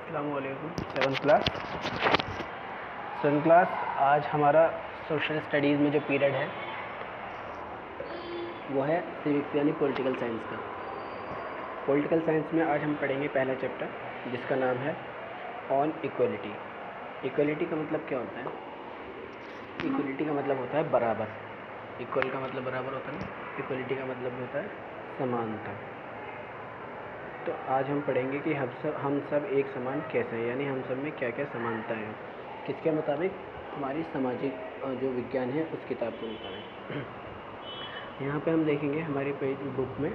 अस्सलामुअलैकुम। Seven class आज हमारा सोशल स्टडीज़ में जो पीरियड है वो है सिविक्स यानी पॉलिटिकल साइंस का। पॉलिटिकल साइंस में आज हम पढ़ेंगे पहला चैप्टर जिसका नाम है ऑन इक्वलिटी। इक्वलिटी का मतलब क्या होता है? इक्वलिटी का मतलब होता है बराबर। इक्वल का मतलब बराबर होता है, इक्वलिटी का मतलब होता है समानता। तो आज हम पढ़ेंगे कि हम सब एक समान कैसे हैं, यानी हम सब में क्या क्या समानता है, किसके मुताबिक? हमारी सामाजिक जो विज्ञान है उस किताब के मुताबिक। यहाँ पे हम देखेंगे हमारी पेज बुक में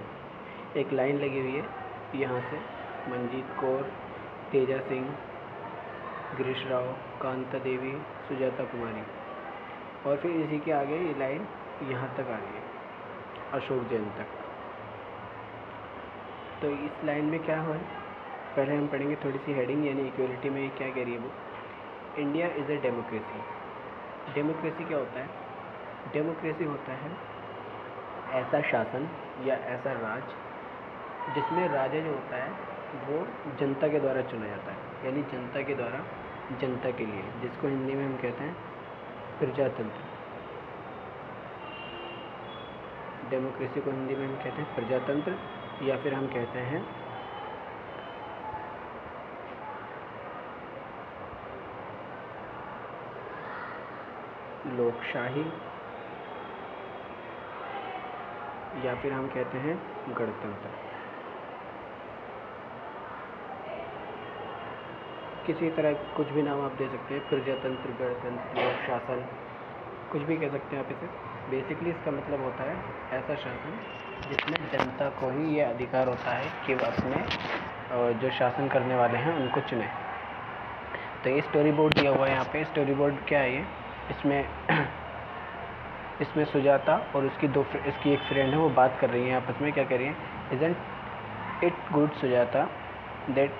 एक लाइन लगी हुई है, यहाँ से मंजीत कौर, तेजा सिंह, गिरीश राव, कांता देवी, सुजाता कुमारी, और फिर इसी के आगे ये लाइन यहाँ तक आ गई है, अशोक जैन तक। तो इस लाइन में क्या हो, पहले हम पढ़ेंगे थोड़ी सी हेडिंग, यानी इक्वलिटी में क्या कह रही है वो। India is a democracy. Democracy क्या होता है? डेमोक्रेसी होता है ऐसा शासन या ऐसा राज जिसमें राजा जो होता है वो जनता के द्वारा चुना जाता है, यानी जनता के द्वारा जनता के लिए, जिसको हिंदी में हम कहते हैं प्रजातंत्र। डेमोक्रेसी को हिंदी में हम कहते हैं प्रजातंत्र, या फिर हम कहते हैं लोकशाही, या फिर हम कहते हैं गणतंत्र। किसी तरह कुछ भी नाम आप दे सकते हैं, प्रजातंत्र, गणतंत्र, लोक शासन, कुछ भी कह सकते हैं आप इसे। बेसिकली इसका मतलब होता है ऐसा शासन जिसमें जनता को ही ये अधिकार होता है कि वो अपने जो शासन करने वाले हैं उनको चुने। तो ये स्टोरी बोर्ड दिया हुआ है यहाँ पे। स्टोरी बोर्ड क्या है ये? इसमें सुजाता और इसकी एक फ्रेंड है, वो बात कर रही है आपस में। क्या कर रही है? Isn't it good Sujata that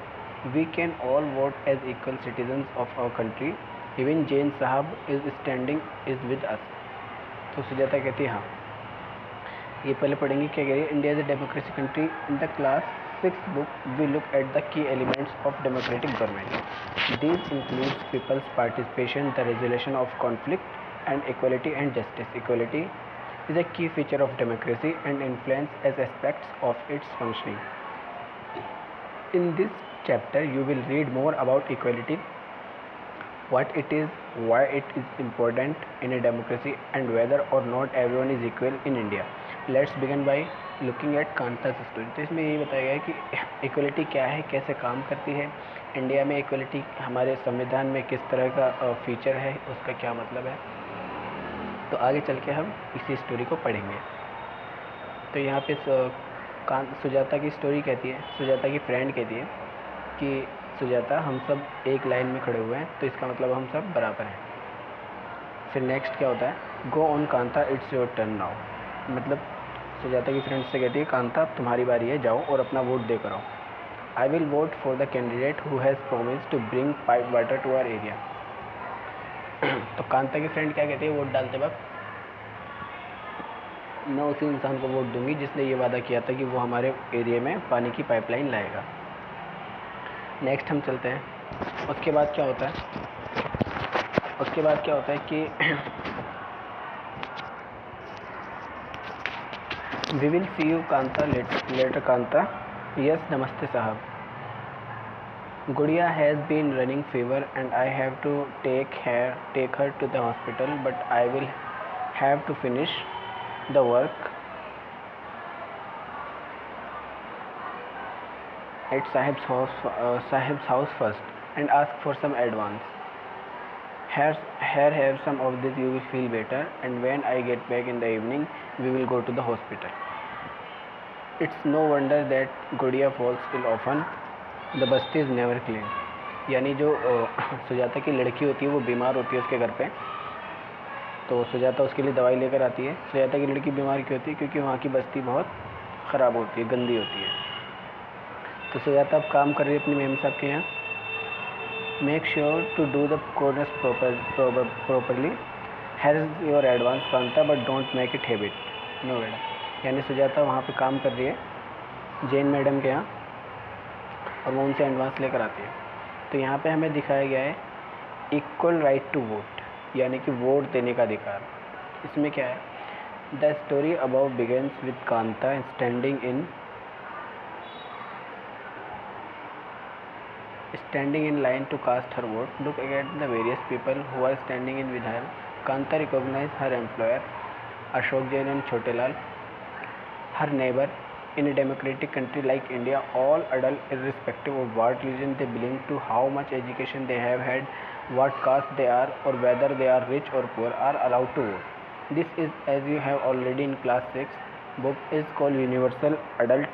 we can all vote as equal citizens of our country, even Jain साहब इज़ विद अस। तो सुजाता कहती है हाँ। ये पहले पढ़ेंगे क्या कह रही है। India is a democracy country. In the class 6th book we look at the key elements of democratic government. These includes people's participation, the resolution of conflict, and equality and justice. Equality is a key feature of democracy and influence as aspects of its functioning. In this chapter, you will read more about equality, what it is, why it is important in a democracy, and whether or not everyone is equal in India. Let's begin by looking at कांता's story. तो इसमें यही बताया गया है कि equality क्या है, कैसे काम करती है, इंडिया में इक्वलिटी हमारे संविधान में किस तरह का फीचर है, उसका क्या मतलब है। तो आगे चल के हम इसी स्टोरी को पढ़ेंगे। तो यहाँ पे सुजाता की स्टोरी कहती है, सुजाता की फ्रेंड कहती है कि सुजाता हम सब एक लाइन में खड़े हुए हैं, तो इसका मतलब हम सब बराबर हैं। फिर नेक्स्ट क्या होता है? गो on Kanta, it's your turn now. मतलब सुजाता की फ्रेंड से कहती है कांता तुम्हारी बारी है, जाओ और अपना वोट देकर आओ। I will vote for the candidate who has promised to bring pipe water to our area. तो कांता की फ्रेंड क्या कहती है वोट डालते वक्त? मैं उसी इंसान को वोट दूंगी जिसने ये वादा किया था कि वो हमारे एरिया में पानी की पाइपलाइन लाएगा। नेक्स्ट हम चलते हैं। उसके बाद क्या होता है कि we will see you Kanta later. Kanta, yes नमस्ते साहब। Gudiya has been running fever and I have to take her to the hospital, but I will have to finish the work at Sahib's house first and ask for some advance. Here have some of this, you will feel better, and when I get back in the evening we will go to the hospital. It's no wonder that Gudiya falls ill often. The basti is never clean. यानी जो सुजाता की लड़की होती है वो बीमार होती है उसके घर पे, तो सुजाता उसके लिए दवाई लेकर आती है। सुजाता की लड़की बीमार क्यों होती है? क्योंकि वहाँ की बस्ती बहुत ख़राब होती है, गंदी होती है। तो सुजाता अब काम कर रही है अपनी मेम साहब के यहाँ। Make sure to do the corners properly, has your advance Kanta, but don't make it habit. No बेटा, यानी सुजाता वहाँ पे काम कर रही है जैन मैडम के यहाँ, और वो उनसे एडवांस लेकर आती है। तो यहाँ पे हमें दिखाया गया है इक्वल राइट टू वोट, यानी कि वोट देने का अधिकार। इसमें क्या है, the story about begins with Kanta standing in line to cast her vote. Look at the various people who are standing in with her. Kanta recognized her employer, Ashok Jain and Chote Lal, her neighbor. In a democratic country like India, all adults, irrespective of what religion they belong to, how much education they have had, what caste they are, or whether they are rich or poor, are allowed to vote. This is, as you have already in class 6 book, is called universal adult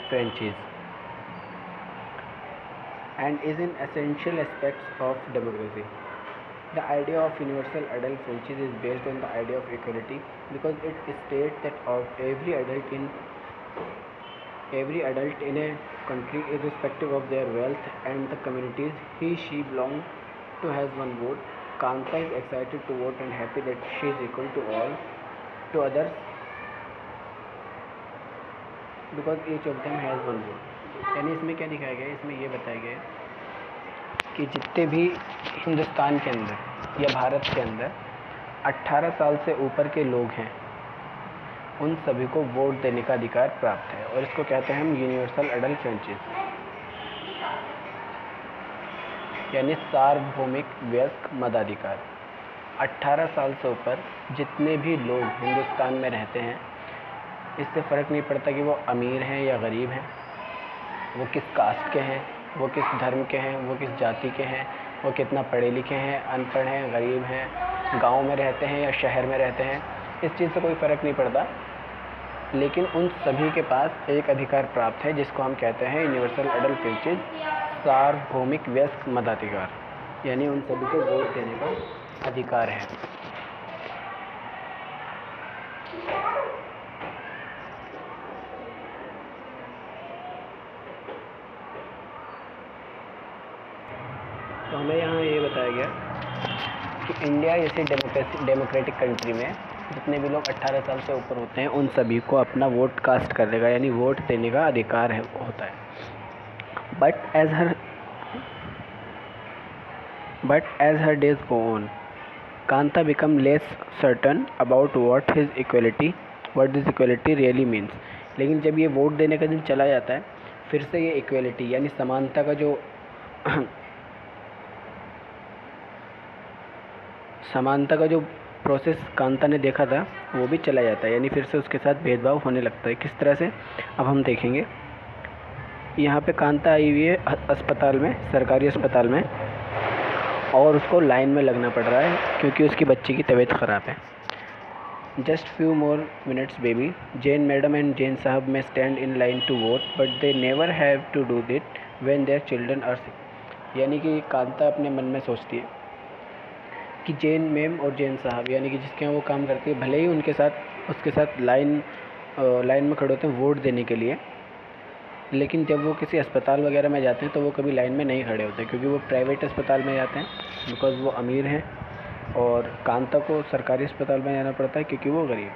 franchise and is an essential aspect of democracy. The idea of universal adult franchise is based on the idea of equality because it states that every adult in a country, irrespective of their wealth and the communities he/she belong to, has one vote. Kanta is excited to vote and happy that she is equal to others because each of them has one vote. यानी इसमें क्या दिखाया गया है, इसमें ये बताया गया है कि जितने भी हिंदुस्तान के अंदर या भारत के अंदर 18 साल से ऊपर के लोग हैं, उन सभी को वोट देने का अधिकार प्राप्त है, और इसको कहते हैं हम यूनिवर्सल एडल्ट फ्रेंचाइज, यानी सार्वभौमिक वयस्क मताधिकार। 18 साल से ऊपर जितने भी लोग हिंदुस्तान में रहते हैं, इससे फ़र्क नहीं पड़ता कि वो अमीर हैं या गरीब हैं, वो किस कास्ट के हैं, वो किस धर्म के हैं, वो किस जाति के हैं, वो कितना पढ़े लिखे हैं, अनपढ़ हैं, गरीब हैं, गांव में रहते हैं या शहर में रहते हैं, इस चीज़ से कोई फ़र्क नहीं पड़ता। लेकिन उन सभी के पास एक अधिकार प्राप्त है जिसको हम कहते हैं यूनिवर्सल एडल्ट फ्रेंचाइज, सार्वभौमिक वयस्क मताधिकार, यानी उन सभी को वोट देने का अधिकार है। तो हमें यहाँ ये बताया गया कि इंडिया जैसे डेमोक्रेटिक कंट्री में जितने भी लोग 18 साल से ऊपर होते हैं, उन सभी को अपना वोट कास्ट करने का, यानी वोट देने का अधिकार होता है। But as her days go on, Kanta become less certain about what this equality really means. लेकिन जब ये वोट देने का दिन चला जाता है, फिर से ये इक्वलिटी यानी समानता का जो प्रोसेस कांता ने देखा था वो भी चला जाता है, यानी फिर से उसके साथ भेदभाव होने लगता है। किस तरह से, अब हम देखेंगे। यहाँ पे कांता आई हुई है अस्पताल में, सरकारी अस्पताल में, और उसको लाइन में लगना पड़ रहा है क्योंकि उसकी बच्ची की तबीयत ख़राब है। Just few more minutes baby, Jain madam and Jain साहब में stand in line to vote, but they never have to do it when their children are sick. यानी कि कांता अपने मन में सोचती है कि जैन मैम और जैन साहब, यानी कि जिसके यहाँ वो काम करती है, भले ही उसके साथ लाइन में खड़े होते हैं वोट देने के लिए, लेकिन जब वो किसी अस्पताल वगैरह में जाते हैं तो वो कभी लाइन में नहीं खड़े होते, क्योंकि वो प्राइवेट अस्पताल में जाते हैं बिकॉज़ वो अमीर हैं, और कांता को सरकारी अस्पताल में जाना पड़ता है क्योंकि वो गरीब।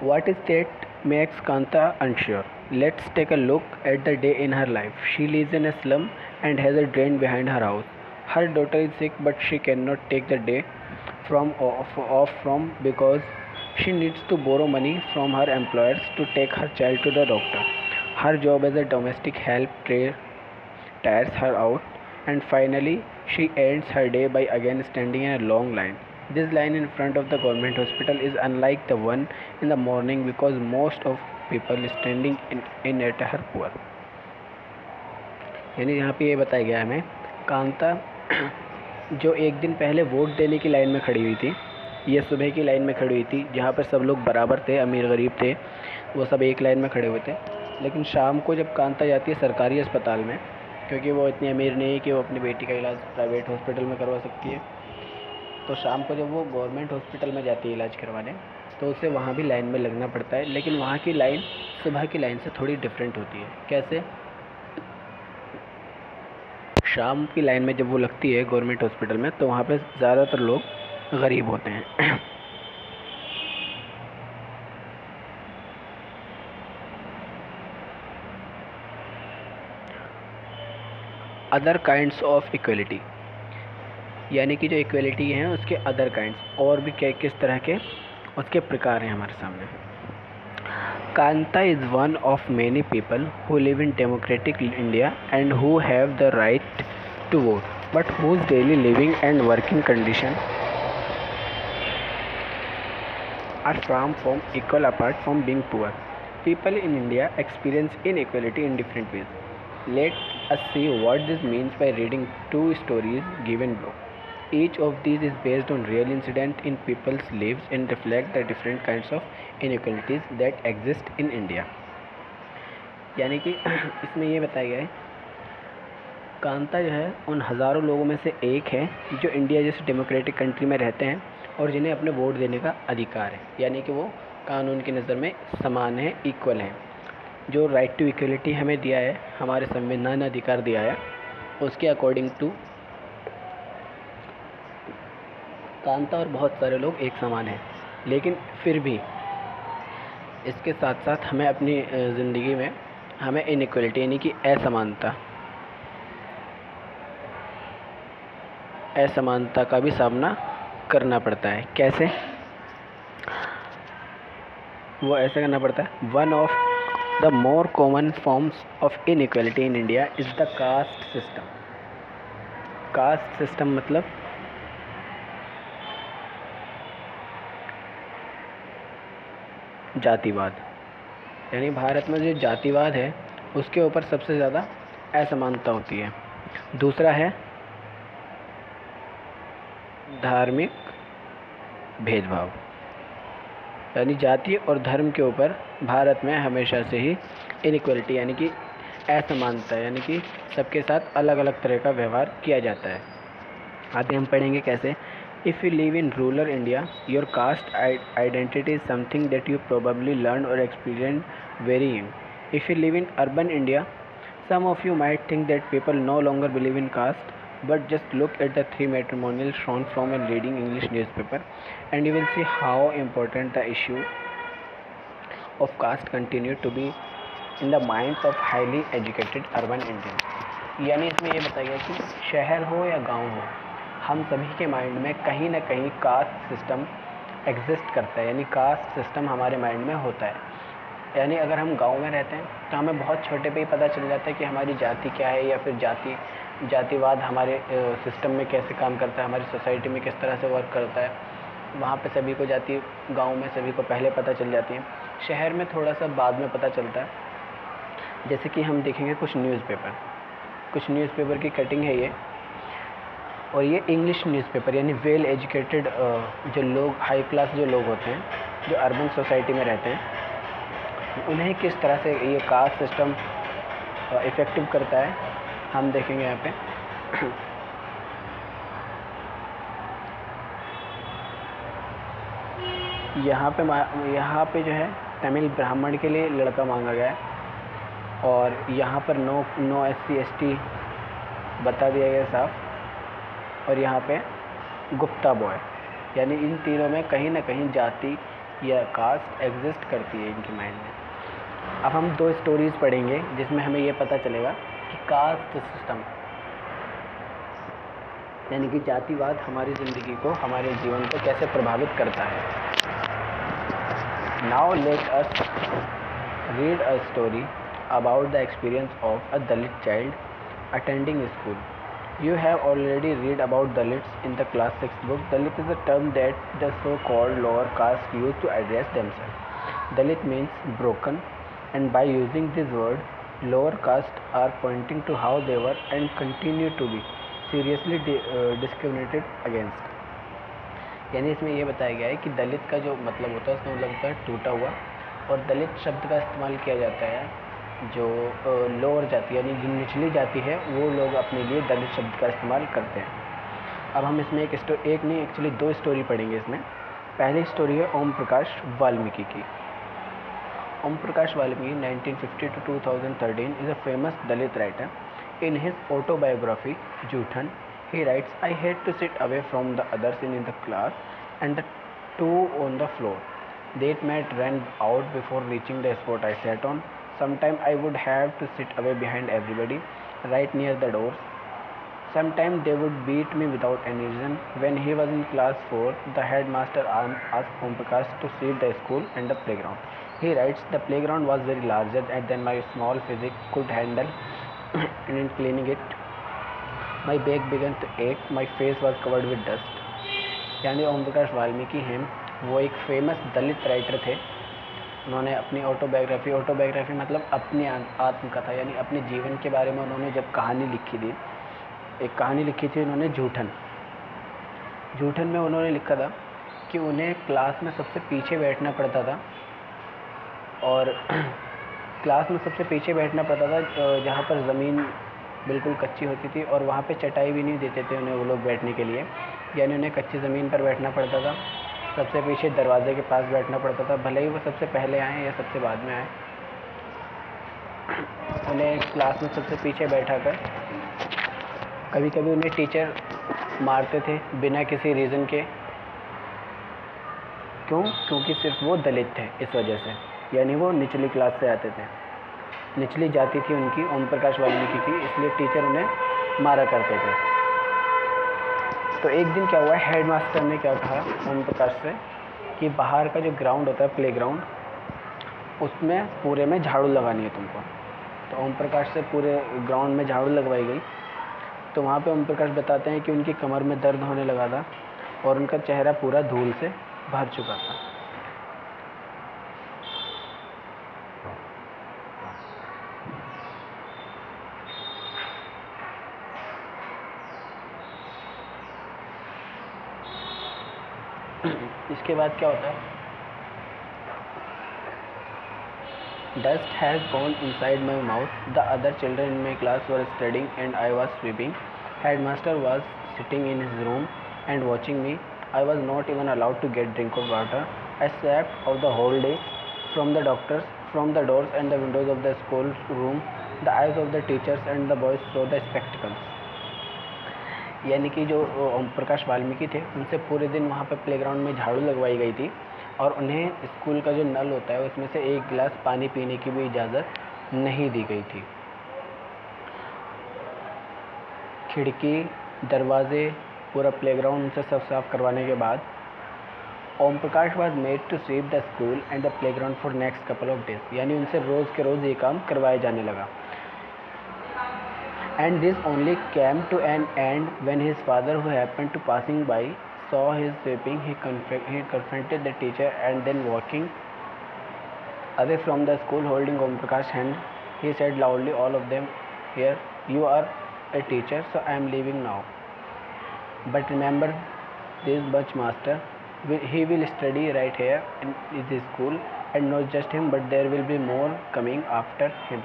What is that makes Kanta unsure? Let's take a look at the day in her life. She lives in a slum and has a drain behind her house. Her daughter is sick, but she cannot take the day off because she needs to borrow money from her employers to take her child to the doctor. Her job as a domestic help tires her out, and finally she ends her day by again standing in a long line. This line in front of the government hospital is unlike the one in the morning because most of people standing in it are poor. यानी यहाँ पे ये बताया गया हमें, कांता जो एक दिन पहले वोट देने की लाइन में खड़ी हुई थी, ये सुबह की लाइन में खड़ी हुई थी जहाँ पर सब लोग बराबर थे, अमीर गरीब थे, वो सब एक लाइन में खड़े हुए थे। लेकिन शाम को जब कांता जाती है सरकारी अस्पताल में, क्योंकि वो इतनी अमीर नहीं है कि वो अपनी बेटी का इलाज प्राइवेट हॉस्पिटल में करवा सकती है, तो शाम को जब वो गवर्नमेंट हॉस्पिटल में जाती है इलाज करवाने, तो उसे वहाँ भी लाइन में लगना पड़ता है। लेकिन वहाँ की लाइन सुबह की लाइन से थोड़ी डिफरेंट होती है। कैसे? शाम की लाइन में जब वो लगती है गवर्नमेंट हॉस्पिटल में, तो वहाँ पे ज़्यादातर लोग गरीब होते हैं। अदर काइंड्स ऑफ इक्वलिटी, यानी कि जो इक्वलिटी है उसके अदर काइंड्स, और भी क्या किस तरह के उसके प्रकार हैं हमारे सामने। Kanta is one of many people who live in democratic India and who have the right to vote, but whose daily living and working condition are far from equal apart from being poor. People in India experience inequality in different ways. Let us see what this means by reading two stories given below. Each of these is based on real incident in people's lives and reflect the different kinds of inequalities that exist in India. यानी कि इसमें ये बताया गया है कांता जो है उन हज़ारों लोगों में से एक है जो इंडिया जैसे डेमोक्रेटिक कंट्री में रहते हैं और जिन्हें अपने वोट देने का अधिकार है, यानी कि वो कानून की नज़र में समान है, इक्वल है। जो राइट टू इक्वलिटी हमें दिया है, हमारे संविधान ने अधिकार दिया है, उसके अकॉर्डिंग टू कांता और बहुत सारे लोग एक समान हैं। लेकिन फिर भी इसके साथ साथ हमें अपनी ज़िंदगी में हमें इनइक्वलिटी यानी कि असमानता का भी सामना करना पड़ता है। कैसे वो ऐसे करना पड़ता है? One of the more common forms of inequality in India is the caste system. Caste system मतलब जातिवाद, यानी भारत में जो जातिवाद है उसके ऊपर सबसे ज़्यादा असमानता होती है। दूसरा है धार्मिक भेदभाव, यानी जाति और धर्म के ऊपर भारत में हमेशा से ही इनइक्वलिटी यानी कि असमानता, यानी कि सबके साथ अलग अलग तरह का व्यवहार किया जाता है। आगे हम पढ़ेंगे कैसे। If you live in rural India your caste identity is something that you probably learn और experience very young. If you live in urban India some of you might think that people no longer believe in caste, but just look at the three matrimonials shown from a leading English newspaper and you will see how important the issue of caste continue to be in the minds of highly educated urban Indians। यानी इसमें ये बताया गया कि शहर हो या गांव हो, हम सभी के माइंड में कहीं ना कहीं कास्ट सिस्टम एग्जिस्ट करता है, यानी कास्ट सिस्टम हमारे माइंड में होता है। यानी अगर हम गांव में रहते हैं तो हमें बहुत छोटे पे ही पता चल जाता है कि हमारी जाति क्या है, या फिर जातिवाद हमारे सिस्टम में कैसे काम करता है, हमारी सोसाइटी में किस तरह से वर्क करता है। वहाँ पे सभी को जाति, गांव में सभी को पहले पता चल जाती है, शहर में थोड़ा सा बाद में पता चलता है। जैसे कि हम देखेंगे कुछ न्यूज़पेपर की कटिंग है ये, और ये इंग्लिश न्यूज़पेपर, यानी वेल एजुकेटेड जो लोग, हाई क्लास जो लोग होते हैं, जो अर्बन सोसाइटी में रहते हैं, उन्हें किस तरह से ये कास्ट सिस्टम इफ़ेक्टिव करता है हम देखेंगे यहाँ पे। यहाँ पे जो है तमिल ब्राह्मण के लिए लड़का मांगा गया है, और यहाँ पर नो SC ST बता दिया गया साफ, और यहाँ पे गुप्ता बॉय, यानी इन तीनों में कहीं ना कहीं जाति या कास्ट एग्जिस्ट करती है इनके माइंड में। अब हम दो स्टोरीज़ पढ़ेंगे जिसमें हमें ये पता चलेगा कि कास्ट सिस्टम यानी कि जातिवाद हमारी ज़िंदगी को, हमारे जीवन को कैसे प्रभावित करता है। Now let us read a story about the experience of a Dalit child attending school. You have already read about Dalits in the class 6 book. Dalit is a term that the so-called lower caste use to address themselves. Dalit means broken, and by using this word, lower caste are pointing to how they were and continue to be seriously discriminated against. यानी इसमें ये बताया गया है कि दलित का जो मतलब होता है उसका मतलब होता है टूटा हुआ, और दलित शब्द का इस्तेमाल किया जाता है जो लोअर जाति यानी जो निचली जाति है वो लोग अपने लिए दलित शब्द का इस्तेमाल करते हैं। अब हम इसमें एक नहीं एक्चुअली दो स्टोरी पढ़ेंगे इसमें। पहली स्टोरी है ओम प्रकाश वाल्मीकि की। ओम Prakash Valmiki 1950 to 2013 is a famous Dalit writer. In his autobiography Juthan, he writes, I had to sit away from the others in the class and the two on the floor. That mate ran out before reaching the spot I sat on. Sometimes I would have to sit away behind everybody, right near the doors. Sometimes they would beat me without any reason. When he was in class 4, the headmaster asked Om Prakash to sweep the school and the playground. He writes, the playground was very larger than my small physique could handle. In cleaning it, my back began to ache. My face was covered with dust. यानी ओम प्रकाश वाल्मीकि हैं, वो एक famous दलित writer थे. उन्होंने अपनी autobiography मतलब अपनी आत्मकथा यानी अपने जीवन के बारे में उन्होंने जब कहानी लिखी थी, एक कहानी लिखी थी उन्होंने झूठन में उन्होंने लिखा था कि उन्हें क्लास में सबसे पीछे बैठना पड़ता था और क्लास में सबसे पीछे बैठना पड़ता था जहाँ पर ज़मीन बिल्कुल कच्ची होती थी और वहाँ पे चटाई भी नहीं देते थे उन्हें वो लोग बैठने के लिए, यानी उन्हें कच्ची ज़मीन पर बैठना पड़ता था. सबसे पीछे दरवाजे के पास बैठना पड़ता था, भले ही वो सबसे पहले आए या सबसे बाद में आए. उन्हें क्लास में सबसे पीछे बैठा कर कभी कभी उन्हें टीचर मारते थे बिना किसी रीज़न के. क्योंकि सिर्फ वो दलित थे, इस वजह से. यानी वो निचली क्लास से आते थे, निचली जाति थी उनकी, ओम प्रकाश वाल्मीकि की, इसलिए टीचर उन्हें मारा करते थे. तो एक दिन क्या हुआ, हेडमास्टर ने क्या कहा ओम प्रकाश से कि बाहर का जो ग्राउंड होता है प्ले ग्राउंड, उसमें पूरे में झाड़ू लगानी है तुमको. तो ओम प्रकाश से पूरे ग्राउंड में झाड़ू लगवाई गई. तो वहाँ पे ओम प्रकाश बताते हैं कि उनकी कमर में दर्द होने लगा था और उनका चेहरा पूरा धूल से भर चुका था. इसके बाद क्या होता है, Dust has gone inside my mouth. The other children in my class were studying and I was sweeping. Headmaster was sitting in his room and watching me. I was not even allowed to get drink of water. I slept of the whole day. From the doctors, from the doors and the windows of the school room, the eyes of the teachers and the boys saw the spectacles. यानी कि जो ओम प्रकाश वाल्मीकि थे उनसे पूरे दिन वहाँ पे playground में झाड़ू लगवाई गई थी और उन्हें स्कूल का जो नल होता है उसमें से एक गिलास पानी पीने की भी इजाज़त नहीं दी गई थी. खिड़की, दरवाजे, पूरा प्लेग्राउंड उनसे सब साफ करवाने के बाद Om Prakash was made to sweep the school and the playground for next couple of days. यानी उनसे रोज़ के रोज़ ये काम करवाया जाने लगा. And this only came to an end when his father, who happened to passing by, saw his sweeping. He confronted the teacher and then walking away from the school holding Om Prakash's hand, he said loudly, all of them here, you are a teacher, so I am leaving now. But remember this much, master, he will study right here in this school, and not just him, but there will be more coming after him.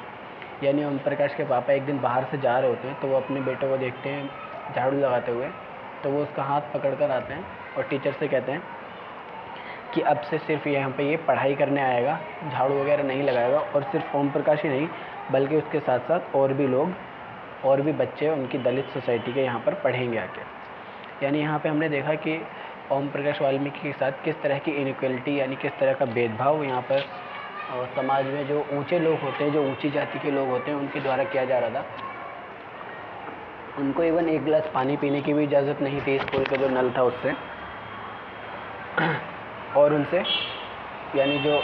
यानी ओम प्रकाश के पापा एक दिन बाहर से जा रहे होते हैं तो वो अपने बेटे को देखते हैं झाड़ू लगाते हुए, तो वो उसका हाथ पकड़ कर आते हैं और टीचर से कहते हैं कि अब से सिर्फ यहाँ पे ये पढ़ाई करने आएगा, झाड़ू वगैरह नहीं लगाएगा. और सिर्फ ओम प्रकाश ही नहीं बल्कि उसके साथ साथ और भी लोग, और भी बच्चे उनकी दलित सोसाइटी के यहाँ पर पढ़ेंगे आके. यानी यहाँ पे हमने देखा कि ओम प्रकाश वाल्मीकि के साथ किस तरह की इनइक्वलिटी यानी किस तरह का भेदभाव यहाँ पर समाज में जो ऊंचे लोग होते हैं, जो ऊंची जाति के लोग होते हैं, उनके द्वारा किया जा रहा था. उनको इवन एक गिलास पानी पीने की भी इजाज़त नहीं थी स्कूल का जो नल था उससे. और उनसे यानी जो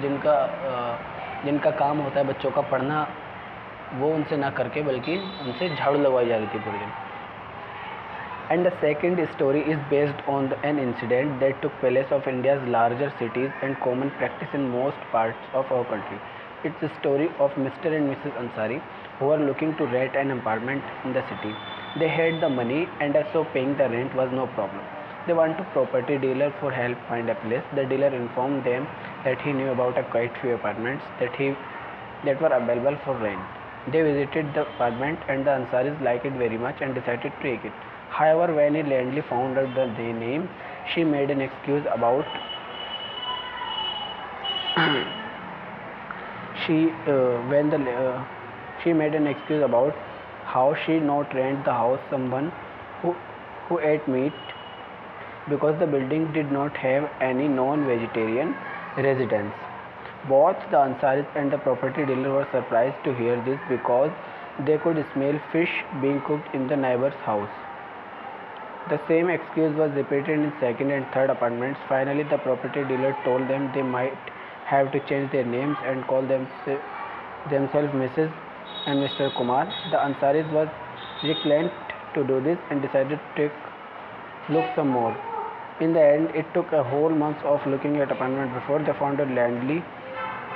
जिनका काम होता है बच्चों का पढ़ना, वो उनसे ना करके बल्कि उनसे झाड़ू लगवाई जा रही थी पूरे दिन. And the second story is based on an incident that took place of India's larger cities and common practice in most parts of our country. It's a story of Mr. and Mrs. Ansari who are looking to rent an apartment in the city. They had the money and so paying the rent was no problem. They went to property dealer for help find a place. The dealer informed them that he knew about a quite few apartments that were available for rent. They visited the apartment and the Ansaris liked it very much and decided to take it. However, when a landlady found out the name, she made an excuse about she made an excuse about how she not rent the house someone who ate meat because the building did not have any non-vegetarian residents. Both the Ansaris and the property dealer were surprised to hear this because they could smell fish being cooked in the neighbor's house. The same excuse was repeated in second and third apartments. Finally, the property dealer told them they might have to change their names and call themselves Mrs. and Mr. Kumar. The Ansaris was reluctant to do this and decided to look some more. In the end, it took a whole month of looking at apartment before they found a landlady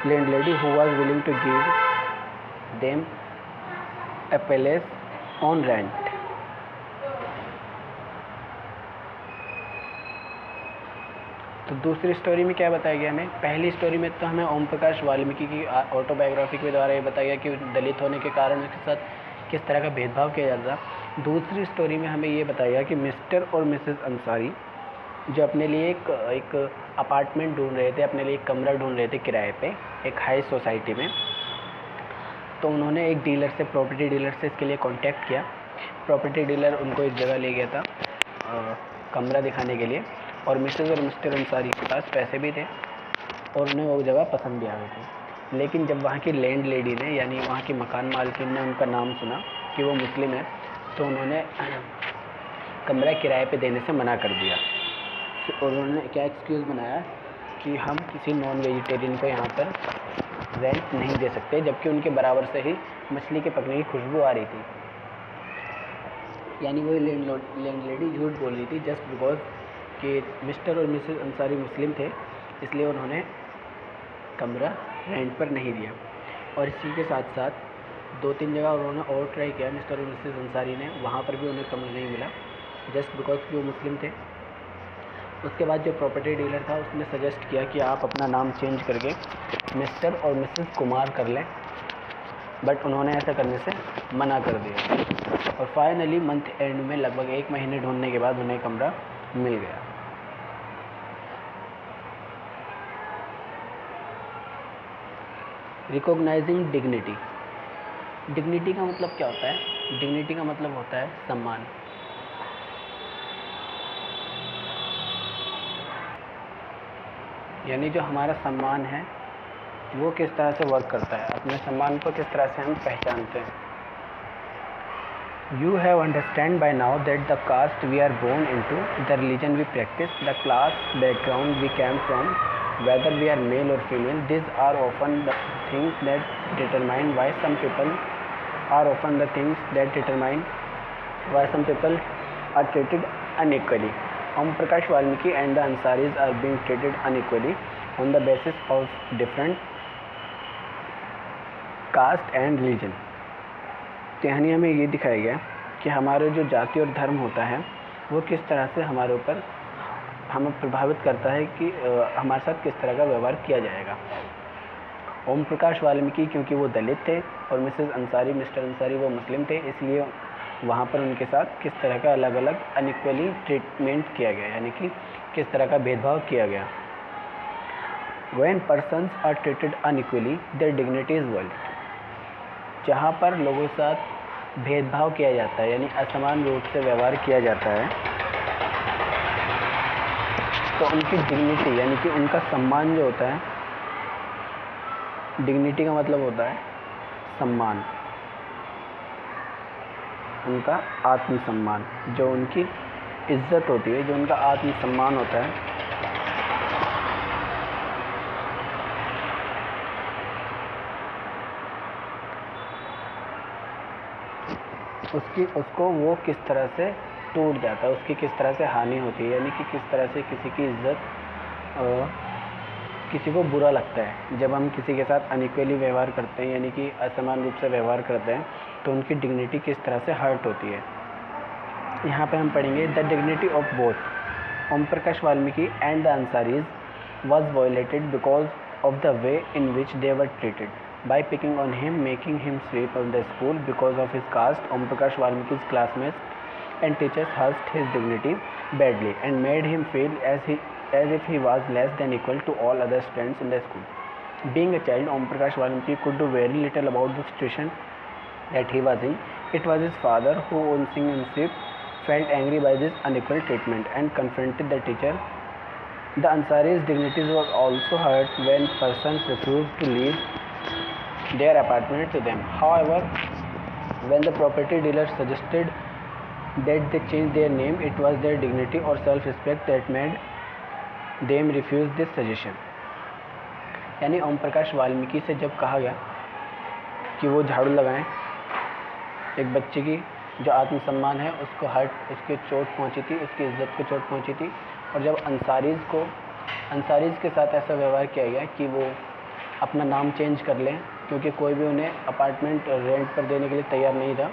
who was willing to give them a palace on rent. तो दूसरी story में क्या बताया गया हमें? पहली story में तो हमें ओम प्रकाश वाल्मीकि की ऑटोबायोग्राफी के द्वारा ये बताया गया कि दलित होने के कारण उसके साथ किस तरह का भेदभाव किया जाता था। दूसरी स्टोरी में हमें ये बताया गया कि मिस्टर और मिसेस अंसारी जो अपने लिए एक अपार्टमेंट ढूंढ रहे थे, अपने लिए एक कमरा ढूंढ रहे थे किराए पे एक हाई सोसाइटी में। तो उन्होंने एक डीलर से, प्रॉपर्टी डीलर से इसके लिए कांटेक्ट किया। प्रॉपर्टी डीलर उनको एक जगह ले गया था कमरा दिखाने के लिए, और मिसेस और मिस्टर अंसारी के पास पैसे भी थे और उन्हें वो जगह पसंद भी आ गई थी। लेकिन जब वहाँ की लैंड लेडी ने, यानी वहाँ की मकान मालकिन ने उनका नाम सुना कि वो मुस्लिम है, तो उन्होंने कमरा किराए पे देने से मना कर दिया। और उन्होंने क्या एक्सक्यूज़ बनाया कि हम किसी नॉन वेजिटेरियन को यहाँ पर रेंट नहीं दे सकते, जबकि उनके बराबर से ही मछली के पकने की खुशबू आ रही थी। यानी वही लैंड लेडी झूठ बोल रही थी जस्ट बिकॉज कि मिस्टर और मिसेस अंसारी मुस्लिम थे, इसलिए उन्होंने कमरा रेंट पर नहीं दिया। और इसी के साथ साथ 2-3 जगह उन्होंने और ट्राई किया मिस्टर और मिसेस अंसारी ने, वहाँ पर भी उन्हें कमरा नहीं मिला जस्ट बिकॉज कि वो मुस्लिम थे। उसके बाद जो प्रॉपर्टी डीलर था उसने सजेस्ट किया कि आप अपना नाम चेंज करके मिस्टर और मिसेस कुमार कर लें, बट उन्होंने ऐसा करने से मना कर दिया। और फाइनली मंथ एंड में लगभग 1 महीने ढूंढने के बाद उन्हें कमरा मिल गया। Recognising dignity. डिग्निटी का मतलब क्या होता है? डिग्निटी का मतलब होता है सम्मान। यानी जो हमारा सम्मान है वो किस तरह से वर्क करता है, अपने सम्मान को किस तरह से हम पहचानते हैं। You have understand by now that the caste we are born into, the religion we practice, the class background we came from, whether we are male or female, these are often the things that determine why some people are treated unequally. Om Prakash Valmiki and the Ansaris are being treated unequally on the basis of different caste and religion. कहानी हमें ये दिखाया गया कि हमारे जो जाति और धर्म होता है वो किस तरह से हमारे ऊपर हमें प्रभावित करता है कि हमारे साथ किस तरह का व्यवहार किया जाएगा। ओम प्रकाश वाल्मीकि क्योंकि वो दलित थे और मिसेस अंसारी, मिस्टर अंसारी वो मुस्लिम थे, इसलिए वहाँ पर उनके साथ किस तरह का अलग अलग अनइक्वली ट्रीटमेंट किया गया, यानी कि किस तरह का भेदभाव किया गया। When persons are treated unequally, their dignity is violated. जहाँ पर लोगों के साथ भेदभाव किया जाता है, यानी असमान रूप से व्यवहार किया जाता है, तो उनकी डिग्निटी यानी कि उनका सम्मान जो होता है, डिग्निटी का मतलब होता है सम्मान, उनका आत्मसम्मान, जो उनकी इज्जत होती है, जो उनका आत्मसम्मान होता है, उसको वो किस तरह से टूट जाता है, उसकी किस तरह से हानि होती है, यानी कि किस तरह से किसी की इज्जत किसी को बुरा लगता है। जब हम किसी के साथ अनइक्वली व्यवहार करते हैं, यानी कि असमान रूप से व्यवहार करते हैं, तो उनकी डिग्निटी किस तरह से हर्ट होती है। यहाँ पे हम पढ़ेंगे the dignity of both Om Prakash Valmiki and the Ansaris was violated because of the way in which they were treated. By picking on him, making him sweep on the school because of his caste, Om Prakash Valmiki's classmates and teachers hurt his dignity badly and made him feel as if he was less than equal to all other students in the school. Being a child, Om Prakash Valmiki could do very little about the situation that he was in. It was his father who, on seeing him sweep, felt angry by this unequal treatment and confronted the teacher. The Ansari's dignities were also hurt when persons refused to leave their apartment to them. However, When the property dealer suggested that they change their name, it was their dignity or self-respect that made them refuse this suggestion. यानी ओम प्रकाश वाल्मीकि से जब कहा गया कि वो झाड़ू लगाएं, एक बच्चे की जो आत्मसम्मान है उसको हर्ट, उसके चोट पहुंची थी, उसकी इज्जत को चोट पहुंची थी। और जब अंसारीज़ के साथ ऐसा व्यवहार किया गया कि वो अपना नाम चेंज कर लें क्योंकि कोई भी उन्हें अपार्टमेंट रेंट पर देने के लिए तैयार नहीं था,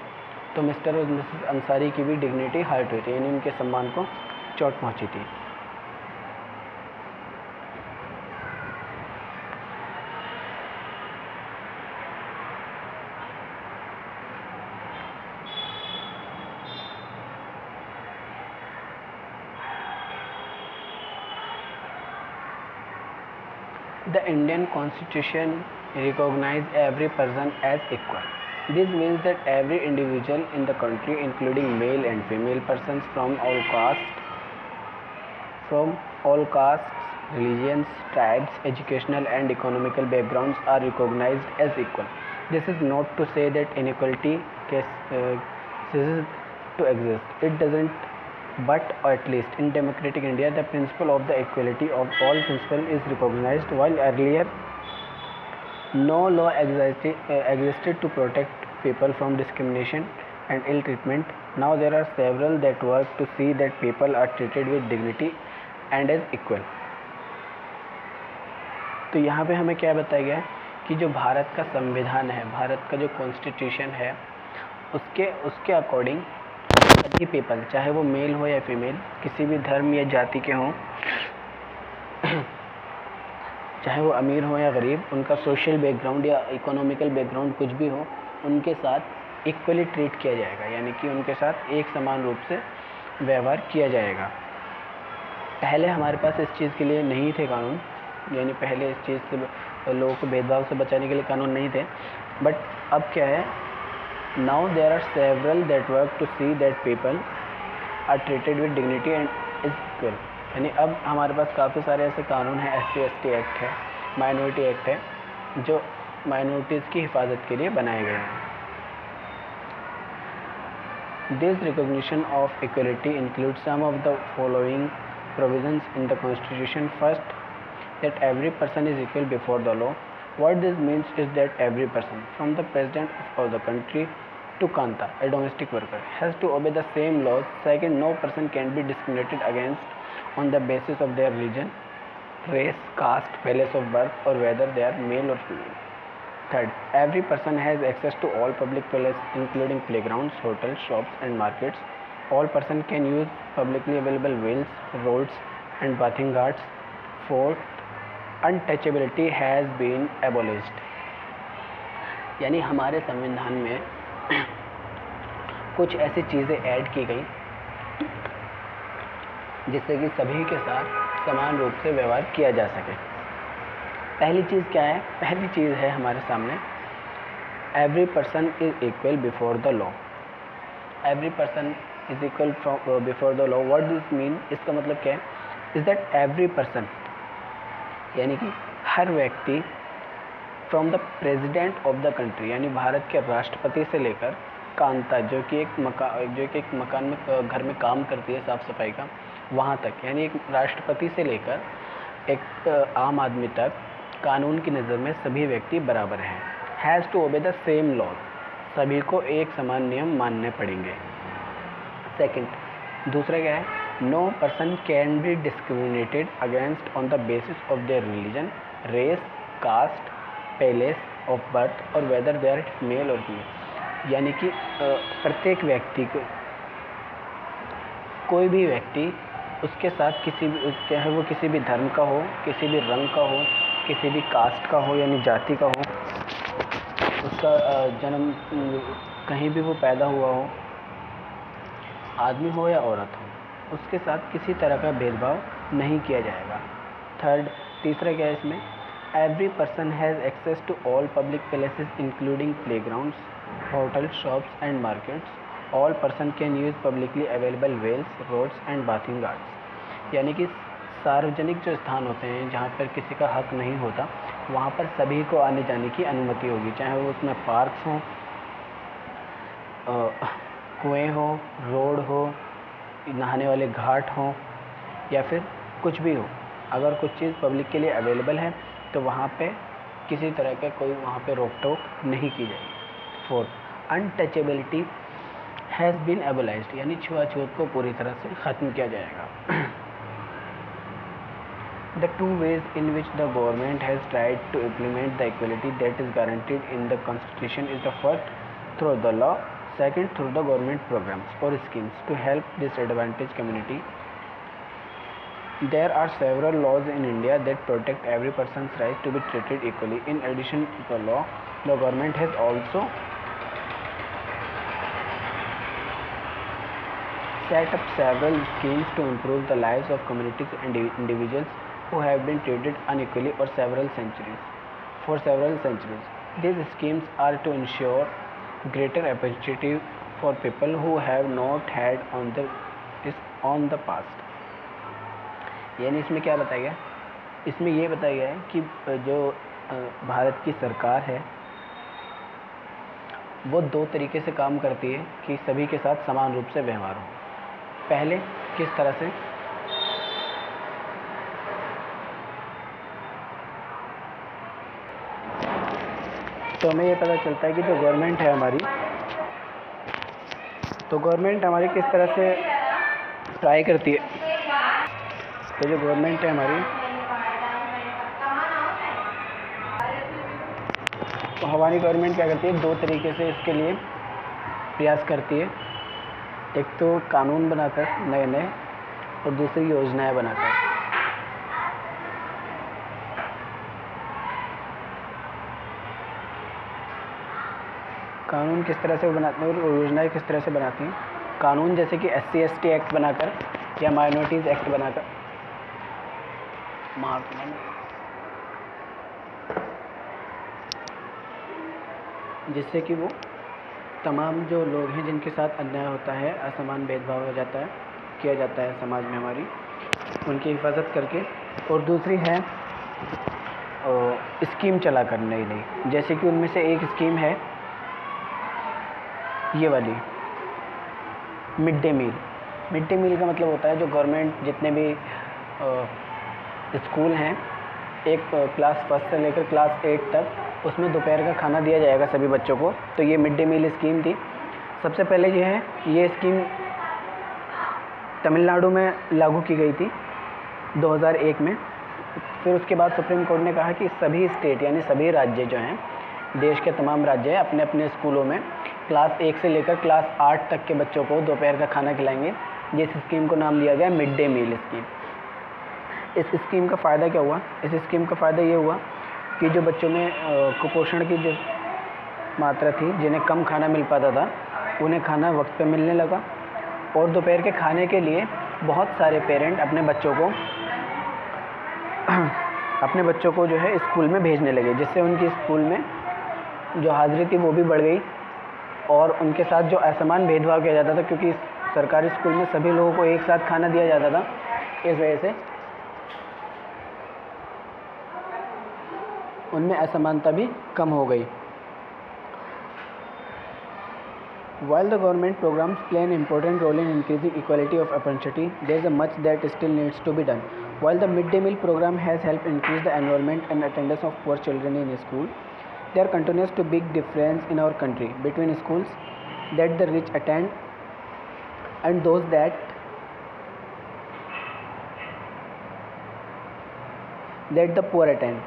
तो मिस्टर और मिसेस अंसारी की भी डिग्निटी हर्ट हुई थी, यानी उनके सम्मान को चोट पहुंची थी। The Indian Constitution recognizes every person as equal. This means that every individual in the country, including male and female persons from all castes, religions, tribes, educational and economical backgrounds are recognized as equal. This is not to say that inequality ceases to exist. It doesn't. But at least in democratic India, the principle of the equality of all principle is recognized, while earlier no law existed to protect people from discrimination and ill treatment. Now there are several that work to see that people are treated with dignity and as equal. तो यहाँ पे हमें क्या बताया गया कि जो भारत का संविधान है, भारत का जो कॉन्स्टिट्यूशन है, उसके अकॉर्डिंग सभी पीपल, चाहे वो मेल हो या फीमेल, किसी भी धर्म या जाति के हों, चाहे वो अमीर हो या गरीब, उनका सोशल बैकग्राउंड या इकोनॉमिकल बैकग्राउंड कुछ भी हो, उनके साथ इक्वली ट्रीट किया जाएगा, यानी कि उनके साथ एक समान रूप से व्यवहार किया जाएगा। पहले हमारे पास इस चीज़ के लिए नहीं थे कानून, यानी पहले इस चीज़ से लोगों को भेदभाव से बचाने के लिए कानून नहीं थे। बट अब क्या है, now there are several that work to see that people are treated with dignity and is equal. यानी अब हमारे पास काफ़ी सारे ऐसे कानून हैं, SC/ST एक्ट है, माइनॉरिटी एक्ट है, जो माइनॉरिटीज़ की हिफाजत के लिए बनाए गए हैं। This recognition of equality includes some of the following provisions in the Constitution. First, that every person is equal before the law. What this means is that every person, from the president of the country to Kanta, a domestic worker, has to obey the same laws. Second, no person can be discriminated against on the basis of their religion, race, caste, place of birth, or whether they are male or female. Third, every person has access to all public places, including playgrounds, hotels, shops, and markets. All person can use publicly available wells, roads, and bathing ghats. Fourth, untouchability has been abolished. यानी हमारे संविधान में कुछ ऐसी चीज़ें add की गई जिससे कि सभी के साथ समान रूप से व्यवहार किया जा सके। पहली चीज़ क्या है? पहली चीज़ है हमारे सामने, every person is equal before the law. Every person is equal before the law. What this mean? इसका मतलब क्या है? इज दैट एवरी पर्सन, यानी कि हर व्यक्ति, from the president of the country, यानी भारत के राष्ट्रपति से लेकर कांता, जो कि एक मकान में, घर में काम करती है साफ़ सफाई का, वहाँ तक, यानी एक राष्ट्रपति से लेकर एक आम आदमी तक, कानून की नज़र में सभी व्यक्ति बराबर हैं। Has to obey the same law, सभी को एक समान नियम मानने पड़ेंगे। सेकंड, दूसरा क्या है? No person can be discriminated against on the basis of their religion, race, caste, place of birth और वेदर दे आर मेल और फीमेल। यानी कि प्रत्येक व्यक्ति को, कोई भी व्यक्ति, उसके साथ किसी भी, चाहे वो किसी भी धर्म का हो, किसी भी रंग का हो, किसी भी कास्ट का हो यानी जाति का हो, उसका जन्म कहीं भी वो पैदा हुआ हो, आदमी हो या औरत हो, उसके साथ किसी तरह का भेदभाव नहीं किया जाएगा। थर्ड, तीसरा क्या है इसमें? Every person has access to all public places including playgrounds, hotel, shops and markets. All person can use publicly available wells, roads and bathing ghats. यानी कि सार्वजनिक जो स्थान होते हैं जहाँ पर किसी का हक नहीं होता, वहाँ पर सभी को आने जाने की अनुमति होगी, चाहे वो उसमें पार्क्स हों, कुएँ हो, रोड हो, नहाने वाले घाट हों या फिर कुछ भी हो, अगर कुछ चीज़ पब्लिक के लिए अवेलेबल है तो वहाँ पे किसी तरह का कोई वहाँ पे रोक टोक नहीं की जाएगी। 4. अनटचेबिलिटी हैज़ बीन एबोलाइज्ड, यानी छुआछूत को पूरी तरह से ख़त्म किया जाएगा। The two ways in which the government has tried to implement the equality that is guaranteed in the Constitution is the first through the law, second through the government programs or schemes to help disadvantaged community. There are several laws in India that protect every person's right to be treated equally. In addition to the law, the government has also set up several schemes to improve the lives of communities and individuals who have been treated unequally for several centuries. These schemes are to ensure greater opportunity for people who have not had on the past. यानी इसमें क्या बताया गया? इसमें ये बताया गया है कि जो भारत की सरकार है वो दो तरीके से काम करती है कि सभी के साथ समान रूप से व्यवहार हो। पहले किस तरह से? तो हमें ये पता चलता है कि जो गवर्नमेंट है हमारी, तो गवर्नमेंट हमारी किस तरह से ट्राई करती है। तो जो गवर्नमेंट है हमारी, तो हमारी गवर्नमेंट क्या करती है, दो तरीके से इसके लिए प्रयास करती है। एक तो कानून बनाकर नए नए और दूसरी योजनाएं बनाकर। कानून किस तरह से बनाती हैं और योजनाएं किस तरह से बनाती हैं? कानून जैसे कि SC/ST एक्ट बनाकर या माइनॉरिटीज़ एक्ट बनाकर, जिससे कि वो तमाम जो लोग हैं जिनके साथ अन्याय होता है, असमान भेदभाव हो जाता है, किया जाता है समाज में हमारी, उनकी हिफाजत करके। और दूसरी है स्कीम चला कर नई नई, जैसे कि उनमें से एक स्कीम है ये वाली mid day meal. Mid day meal का मतलब होता है जो गवर्नमेंट जितने भी स्कूल हैं, एक क्लास 1 से लेकर क्लास 8 तक, उसमें दोपहर का खाना दिया जाएगा सभी बच्चों को। तो ये मिड डे मील स्कीम थी। सबसे पहले ये स्कीम तमिलनाडु में लागू की गई थी 2001 में। फिर उसके बाद सुप्रीम कोर्ट ने कहा कि सभी स्टेट यानी सभी राज्य जो हैं, देश के तमाम राज्य अपने अपने स्कूलों में क्लास 1 से लेकर क्लास 8 तक के बच्चों को दोपहर का खाना खिलाएंगे। जिस स्कीम को नाम दिया गया मिड डे मील स्कीम। इस स्कीम का फ़ायदा क्या हुआ? इस स्कीम का फ़ायदा ये हुआ कि जो बच्चों में कुपोषण की जो मात्रा थी, जिन्हें कम खाना मिल पाता था, उन्हें खाना वक्त पे मिलने लगा। और दोपहर के खाने के लिए बहुत सारे पेरेंट अपने बच्चों को जो है स्कूल में भेजने लगे, जिससे उनकी स्कूल में जो हाज़िरी थी वो भी बढ़ गई और उनके साथ जो असमान भेदभाव किया जाता था, क्योंकि सरकारी स्कूल में सभी लोगों को एक साथ खाना दिया जाता था, इस वजह से उनमें असमानता भी कम हो गई। While the government programs play an important role in increasing equality of opportunity, there is much that still needs to be done. While the midday meal program has helped increase the enrollment and attendance of poor children in school, there continues to be big difference in our country between schools that the rich attend and those that the poor attend.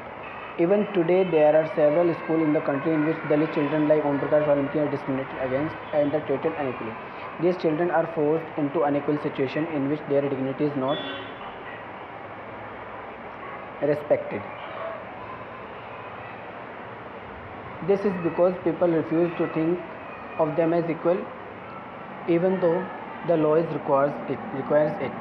Even today, there are several schools in the country in which Dalit children like Om Prakash Valmiki are discriminated against and are treated unequally. These children are forced into unequal situation in which their dignity is not respected. This is because people refuse to think of them as equal, even though the law requires it.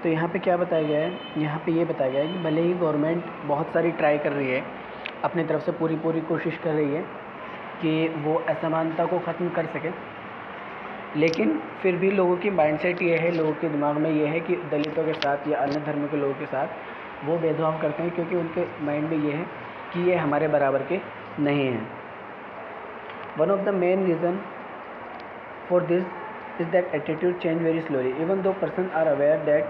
तो यहाँ पे क्या बताया गया है? यहाँ पे ये बताया गया है कि भले ही गवर्नमेंट बहुत सारी ट्राई कर रही है, अपनी तरफ से पूरी कोशिश कर रही है कि वो असमानता को ख़त्म कर सके, लेकिन फिर भी लोगों की माइंडसेट ये है, लोगों के दिमाग में ये है कि दलितों के साथ या अन्य धर्म के लोगों के साथ वो भेदभाव करते हैं क्योंकि उनके माइंड में ये है कि ये हमारे बराबर के नहीं हैं। One of the main reason for this is that attitude change very slowly even though person are aware that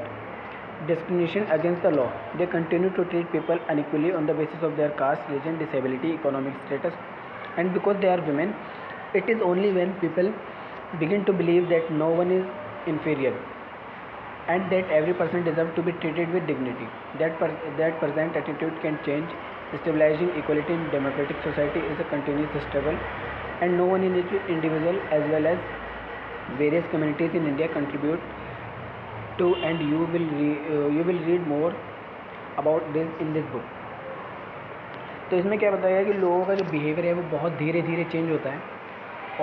discrimination against the law. They continue to treat people unequally on the basis of their caste, religion, disability, economic status, and because they are women. It is only when people begin to believe that no one is inferior and that every person deserves to be treated with dignity that present attitude can change. Stabilizing equality in democratic society is a continuous struggle, and no one individual as well as various communities in India contribute to, and you will read more about this in this book. तो इसमें क्या बताया गया कि लोगों का जो behaviour है वो बहुत धीरे धीरे चेंज होता है,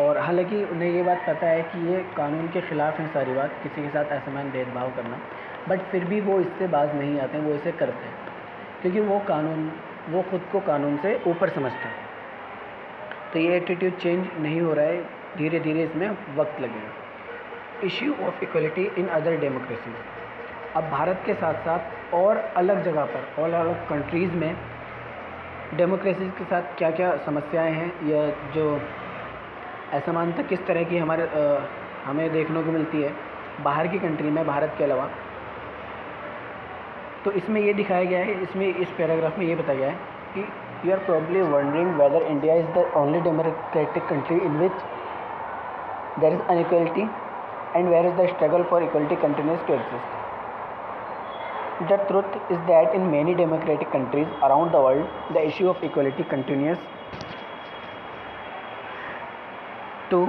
और हालांकि उन्हें ये बात पता है कि ये कानून के ख़िलाफ़ है सारी बात, किसी के साथ असमान भेदभाव करना, बट फिर भी वो इससे बाज नहीं आते हैं, वो इसे करते हैं क्योंकि वो ख़ुद को कानून से ऊपर समझते हैं। तो ये एटीट्यूड चेंज नहीं हो रहा है, धीरे धीरे इसमें वक्त लगेगा। Issue of equality in other democracies. अब भारत के साथ साथ और अलग जगह पर और अलग कंट्रीज़ में डेमोक्रेसीज के साथ क्या क्या समस्याएं हैं या जो असमानता किस तरह की हमें देखने को मिलती है बाहर की कंट्री में, भारत के अलावा। तो इसमें ये दिखाया गया है, इसमें इस पैराग्राफ में ये बताया गया है कि you are probably wondering whether India is the only democratic country in which there is inequality and where is the struggle for equality continues to exist. The truth is that in many democratic countries around the world, the issue of equality continues to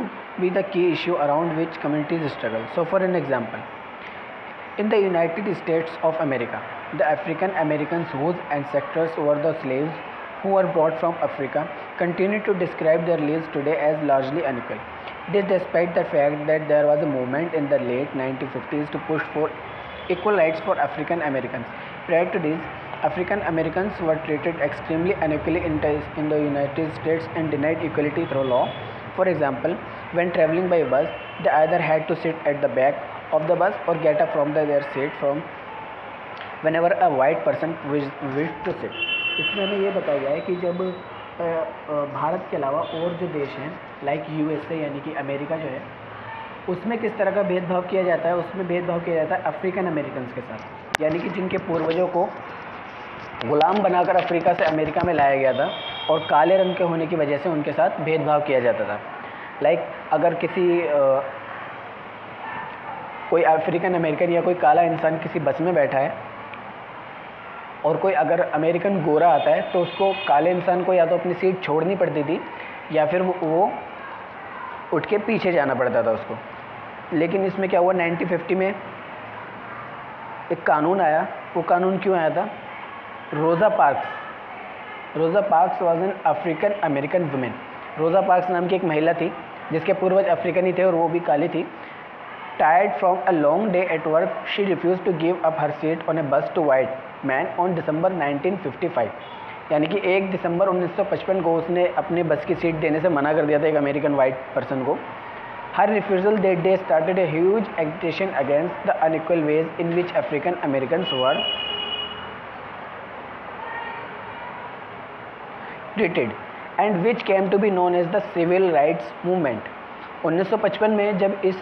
be the key issue around which communities struggle. So for an example, in the United States of America, the African Americans whose ancestors were the slaves who were brought from Africa continue to describe their lives today as largely unequal. This despite the fact that there was a movement in the late 1950s to push for equal rights for African Americans. Prior to this, African Americans were treated extremely unequally in the United States and denied equality through law. For example, when traveling by bus, they either had to sit at the back of the bus or get up from their seat from whenever a white person wished to sit. इसमें हमें ये बताया गया है कि जब भारत के अलावा और जो देश हैं लाइक यूएसए यानी कि अमेरिका जो है, उसमें किस तरह का भेदभाव किया जाता है, उसमें भेदभाव किया जाता है अफ्रीकन अमेरिकन्स के साथ, यानी कि जिनके पूर्वजों को ग़ुलाम बनाकर अफ्रीका से अमेरिका में लाया गया था और काले रंग के होने की वजह से उनके साथ भेदभाव किया जाता था। लाइक अगर कोई अफ्रीकन अमेरिकन या कोई काला इंसान किसी बस में बैठा है और कोई अगर अमेरिकन गोरा आता है तो उसको काले इंसान को या तो अपनी सीट छोड़नी पड़ती थी या फिर वो उठ के पीछे जाना पड़ता था उसको। लेकिन इसमें क्या हुआ, 1950 में एक कानून आया। वो कानून क्यों आया था? रोज़ा parks was an African American women. रोज़ा पार्क्स नाम की एक महिला थी जिसके पूर्वज अफ्रीकन ही थे और वो भी काली थी। Tired from a long day at work, she refused to give up her seat on a bus to white man on December 1955। यानी कि 1 दिसंबर 1955 को उसने अपने बस की सीट देने से मना कर दिया था एक अमेरिकन वाइट पर्सन को। Her refusal that day started a huge agitation against the unequal ways in which African Americans were treated and which came to be known as the Civil Rights Movement। 1955 में जब इस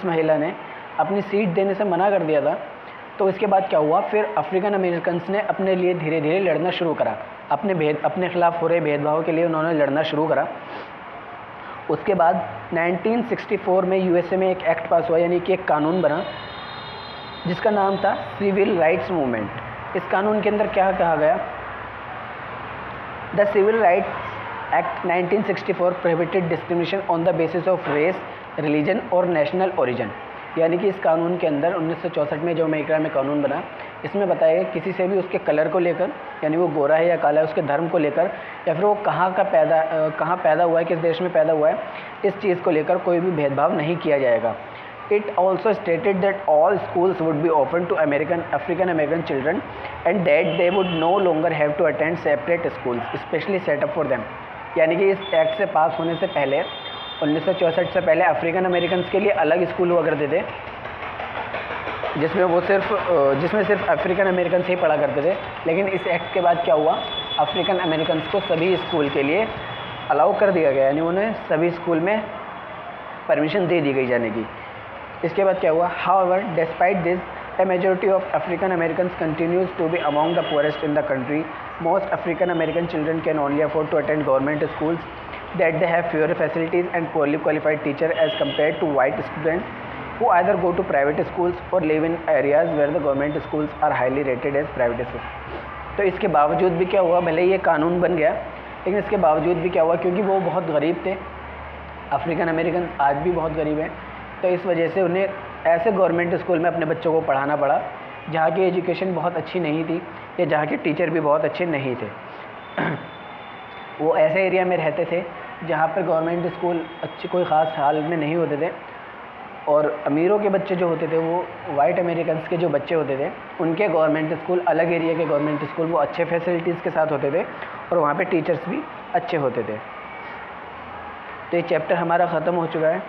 महिला ने अपनी seat देने से मना कर दिया था तो इसके बाद क्या हुआ, फिर अफ्रीकन अमेरिकन्स ने अपने लिए धीरे धीरे लड़ना शुरू करा। अपने ख़िलाफ़ हो रहे भेदभाव के लिए उन्होंने लड़ना शुरू करा। उसके बाद 1964 में यूएसए में एक एक्ट पास हुआ, यानी कि एक कानून बना जिसका नाम था सिविल राइट्स मूवमेंट। इस कानून के अंदर क्या कहा गया, the civil rights act 1964 prohibited discrimination on the basis of race, religion और नेशनल ओरिजिन। यानी कि इस कानून के अंदर 1964 में जो अमेरिका में कानून बना, इसमें बताया गया किसी से भी उसके कलर को लेकर, यानी वो गोरा है या काला है, उसके धर्म को लेकर या फिर वो कहाँ पैदा हुआ है, किस देश में पैदा हुआ है, इस चीज़ को लेकर कोई भी भेदभाव नहीं किया जाएगा। It also stated that all schools would be open to African American children and that they would no longer have to attend separate schools, especially set up for them। यानी कि इस एक्ट से पास होने से पहले 1964 से पहले अफ्रीकन अमेरिकन के लिए अलग स्कूल हुआ करते थे जिसमें सिर्फ अफ्रीकन अमेरिकन ही पढ़ा करते थे। लेकिन इस एक्ट के बाद क्या हुआ, अफ्रीकन अमेरिकन को सभी स्कूल के लिए अलाउ कर दिया गया, यानी उन्हें सभी स्कूल में परमिशन दे दी गई जाने की। इसके बाद क्या हुआ, however despite this a majority of African Americans continues to be among the poorest in the country. Most African American children can only afford to attend government schools that they have fewer facilities and poorly qualified teachers as compared to white students who either go to private schools or live in areas where the government schools are highly rated as private schools. तो इसके बावजूद भी क्या हुआ, भले ही ये कानून बन गया, लेकिन इसके बावजूद भी क्या हुआ, क्योंकि वो बहुत गरीब थे, अफ्रीकन अमेरिकन आज भी बहुत गरीब हैं, तो इस वजह से उन्हें ऐसे गवर्नमेंट स्कूल में अपने बच्चों को पढ़ाना पड़ा जहाँ की एजुकेशन बहुत अच्छी नहीं थी या जहाँ के टीचर भी बहुत अच्छे नहीं थे। वो ऐसे एरिया में रहते थे जहाँ पर गवर्नमेंट स्कूल अच्छे कोई ख़ास हाल में नहीं होते थे, और अमीरों के बच्चे जो होते थे, वो वाइट अमेरिकन्स के जो बच्चे होते थे, उनके गवर्नमेंट स्कूल, अलग एरिया के गवर्नमेंट स्कूल, वो अच्छे फैसिलिटीज़ के साथ होते थे और वहाँ पे टीचर्स भी अच्छे होते थे। तो ये चैप्टर हमारा ख़त्म हो चुका है,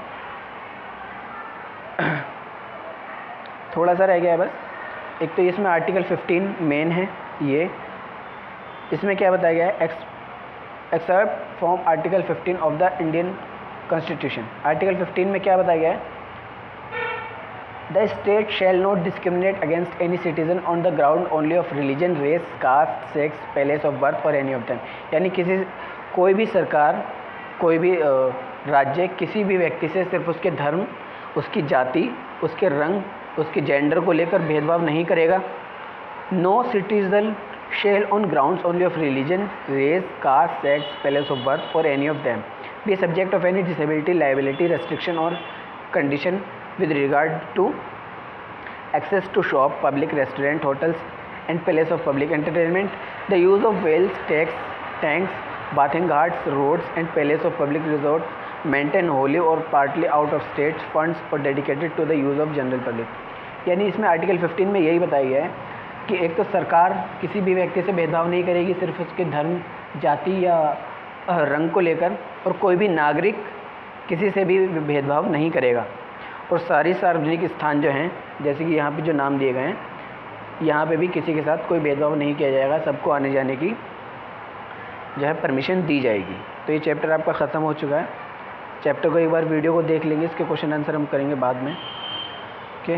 थोड़ा सा रह गया है बस। एक तो इसमें आर्टिकल 15 मेन है, ये इसमें क्या बताया गया है, except from article 15 of the Indian constitution. Article 15 में क्या बताया गया है, the state shall not discriminate against any citizen on the ground only of religion, race, caste, sex, place of birth और एनी ऑफ देम। यानी कोई भी सरकार, कोई भी राज्य किसी भी व्यक्ति से सिर्फ उसके धर्म, उसकी जाति, उसके रंग, उसके जेंडर को लेकर भेदभाव नहीं करेगा। No citizen shall on grounds only of religion, race, caste, sex, place of birth और any of them be subject of any disability, liability, restriction और condition with regard to access to shop, public restaurant, hotels and place of public entertainment, the use of wells, tanks, bathing ghats, roads and place of public resorts maintained wholly or partly out of state funds or dedicated to the use of general public। यानी इसमें article 15 में यही बताया गया है कि एक तो सरकार किसी भी व्यक्ति से भेदभाव नहीं करेगी सिर्फ उसके धर्म, जाति या रंग को लेकर, और कोई भी नागरिक किसी से भी भेदभाव नहीं करेगा। और सारी सार्वजनिक स्थान जो हैं, जैसे कि यहाँ पे जो नाम दिए गए हैं, यहाँ पे भी किसी के साथ कोई भेदभाव नहीं किया जाएगा, सबको आने जाने की जो है परमिशन दी जाएगी। तो ये चैप्टर आपका ख़त्म हो चुका है। चैप्टर को एक बार वीडियो को देख लेंगे, इसके क्वेश्चन आंसर हम करेंगे बाद में। ओके।